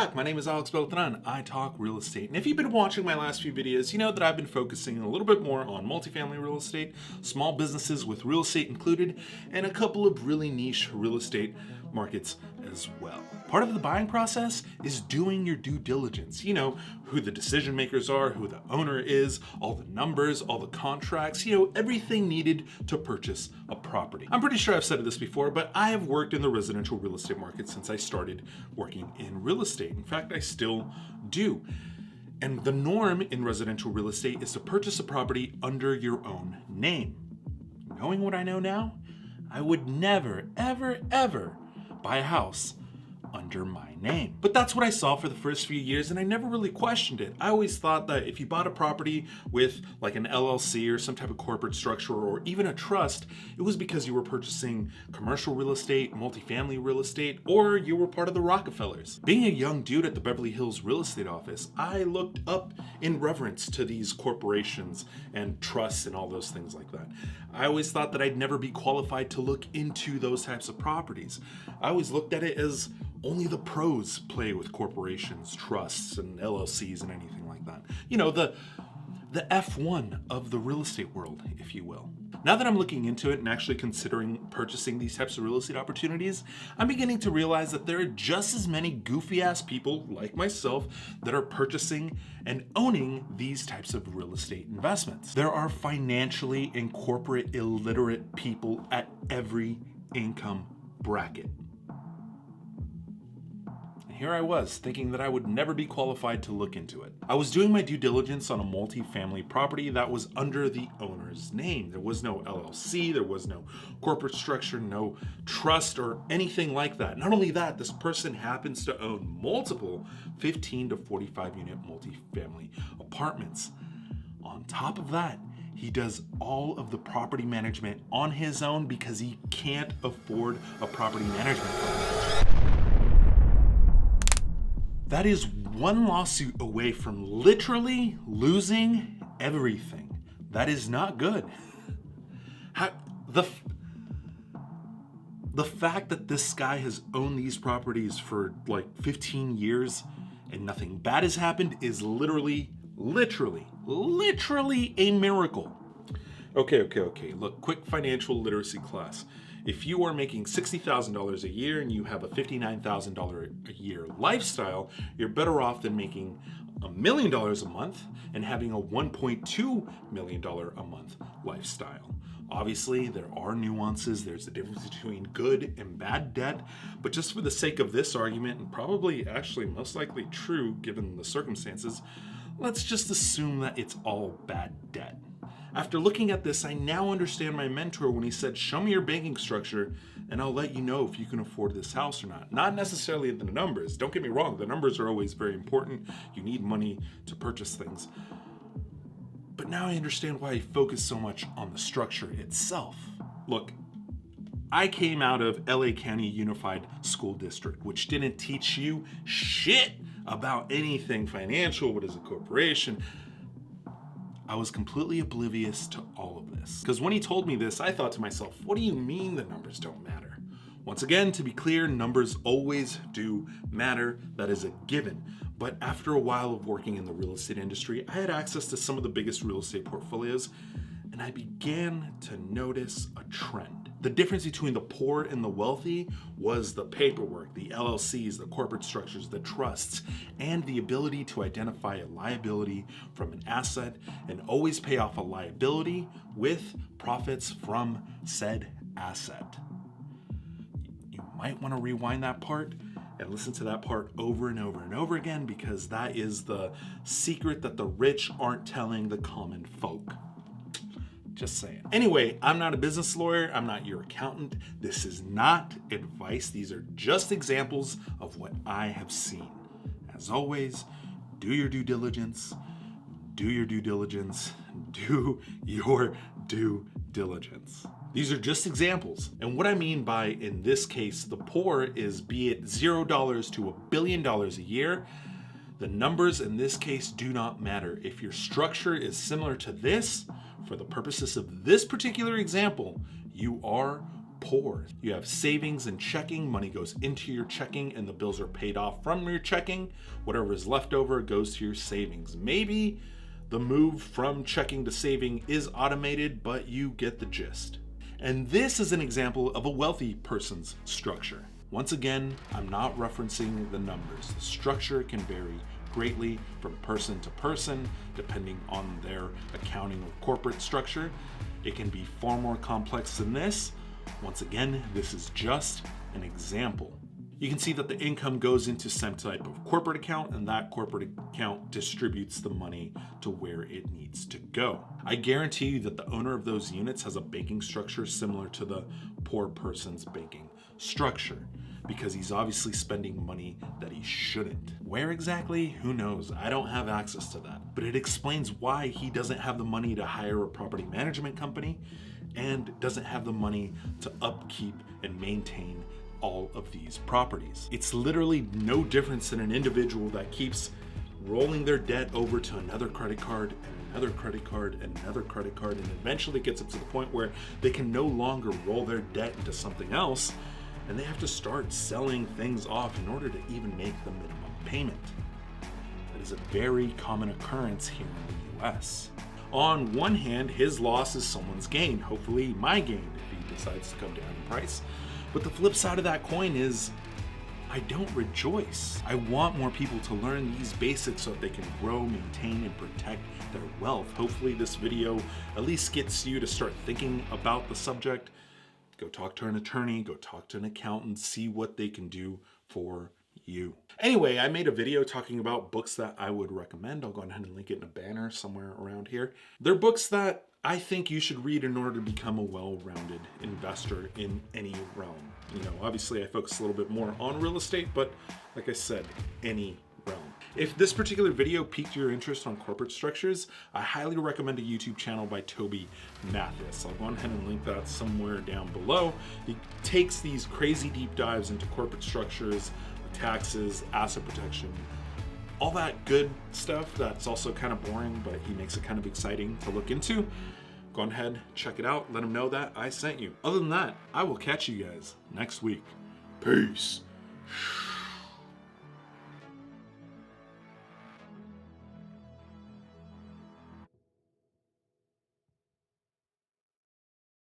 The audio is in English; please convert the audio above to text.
back. My name is AlexBeltran. I talk real estate. And if you've been watching my last few videos, you know that I've been focusing a little bit more on multifamily real estate, small businesses with real estate included, and a couple of really niche real estate markets as well. Part of the buying process is doing your due diligence. You know, who the decision makers are, who the owner is, all the numbers, all the contracts, you know, everything needed to purchase a property. I'm pretty sure I've said this before, but I have worked in the residential real estate market since I started working in real estate. In fact, I still do. And the norm in residential real estate is to purchase a property under your own name. Knowing what I know now, I would never, ever, ever buy a house under my name. But that's what I saw for the first few years, and I never really questioned it. I always thought that if you bought a property with like an LLC or some type of corporate structure or even a trust, it was because you were purchasing commercial real estate, multifamily real estate, or you were part of the Rockefellers. Being a young dude at the Beverly Hills real estate office, I looked up in reverence to these corporations and trusts and all those things like that. I always thought that I'd never be qualified to look into those types of properties. I always looked at it as only the pros play with corporations, trusts, and LLCs and anything like that. You know, the F1 of the real estate world, if you will. Now that I'm looking into it and actually considering purchasing these types of real estate opportunities, I'm beginning to realize that there are just as many goofy ass people like myself that are purchasing and owning these types of real estate investments. There are financially and corporate illiterate people at every income bracket. Here I was, thinking that I would never be qualified to look into it. I was doing my due diligence on a multifamily property that was under the owner's name. There was no LLC, there was no corporate structure, no trust or anything like that. Not only that, this person happens to own multiple 15 to 45 unit multifamily apartments. On top of that, he does all of the property management on his own because he can't afford a property management company. That is one lawsuit away from literally losing everything. That is not good. The fact that this guy has owned these properties for like 15 years and nothing bad has happened is literally a miracle. Okay. Look, quick financial literacy class. If you are making $60,000 a year and you have a $59,000 a year lifestyle, you're better off than making $1 million a month and having a $1.2 million a month lifestyle. Obviously, there are nuances. There's a difference between good and bad debt. But just for the sake of this argument, and probably actually most likely true given the circumstances, let's just assume that it's all bad debt. After looking at this, I now understand my mentor when he said, show me your banking structure and I'll let you know if you can afford this house or not. Not necessarily the numbers. Don't get me wrong. The numbers are always very important. You need money to purchase things. But now I understand why he focused so much on the structure itself. Look, I came out of LA County Unified School District, which didn't teach you shit about anything financial. What is a corporation? I was completely oblivious to all of this. Because when he told me this, I thought to myself, what do you mean the numbers don't matter? Once again, to be clear, numbers always do matter. That is a given. But after a while of working in the real estate industry, I had access to some of the biggest real estate portfolios, and I began to notice a trend. The difference between the poor and the wealthy was the paperwork, the LLCs, the corporate structures, the trusts, and the ability to identify a liability from an asset and always pay off a liability with profits from said asset. You might want to rewind that part and listen to that part over and over and over again, because that is the secret that the rich aren't telling the common folk. Just saying. Anyway, I'm not a business lawyer. I'm not your accountant. This is not advice. These are just examples of what I have seen. As always, do your due diligence. Do your due diligence. Do your due diligence. These are just examples. And what I mean by, in this case, the poor is be it $0 to $1 billion a year. The numbers in this case do not matter. If your structure is similar to this, for the purposes of this particular example, you are poor. You have savings and checking. Money goes into your checking and the bills are paid off from your checking. Whatever is left over goes to your savings. Maybe the move from checking to saving is automated, but you get the gist. And this is an example of a wealthy person's structure. Once again, I'm not referencing the numbers. The structure can vary greatly from person to person, depending on their accounting or corporate structure. It can be far more complex than this. Once again, this is just an example. You can see that the income goes into some type of corporate account, and that corporate account distributes the money to where it needs to go. I guarantee you that the owner of those units has a banking structure similar to the poor person's banking structure, because he's obviously spending money that he shouldn't. Where exactly? Who knows? I don't have access to that. But it explains why he doesn't have the money to hire a property management company and doesn't have the money to upkeep and maintain all of these properties. It's literally no difference than an individual that keeps rolling their debt over to another credit card and another credit card and another credit card, and eventually gets up to the point where they can no longer roll their debt into something else, and they have to start selling things off in order to even make the minimum payment. That is a very common occurrence here in the US. On one hand, his loss is someone's gain, hopefully my gain if he decides to come down in price. But the flip side of that coin is, I don't rejoice. I want more people to learn these basics so that they can grow, maintain, and protect their wealth. Hopefully this video at least gets you to start thinking about the subject. Go talk to an attorney, go talk to an accountant, see what they can do for you. Anyway, I made a video talking about books that I would recommend. I'll go ahead and link it in a banner somewhere around here. They're books that I think you should read in order to become a well-rounded investor in any realm. You know, obviously I focus a little bit more on real estate, but like I said, any realm. If this particular video piqued your interest on corporate structures, I highly recommend a YouTube channel by Toby Mathis. I'll go ahead and link that somewhere down below. He takes these crazy deep dives into corporate structures, taxes, asset protection, all that good stuff that's also kind of boring, but he makes it kind of exciting to look into. Go ahead, check it out, let him know that I sent you. Other than that, I will catch you guys next week. Peace.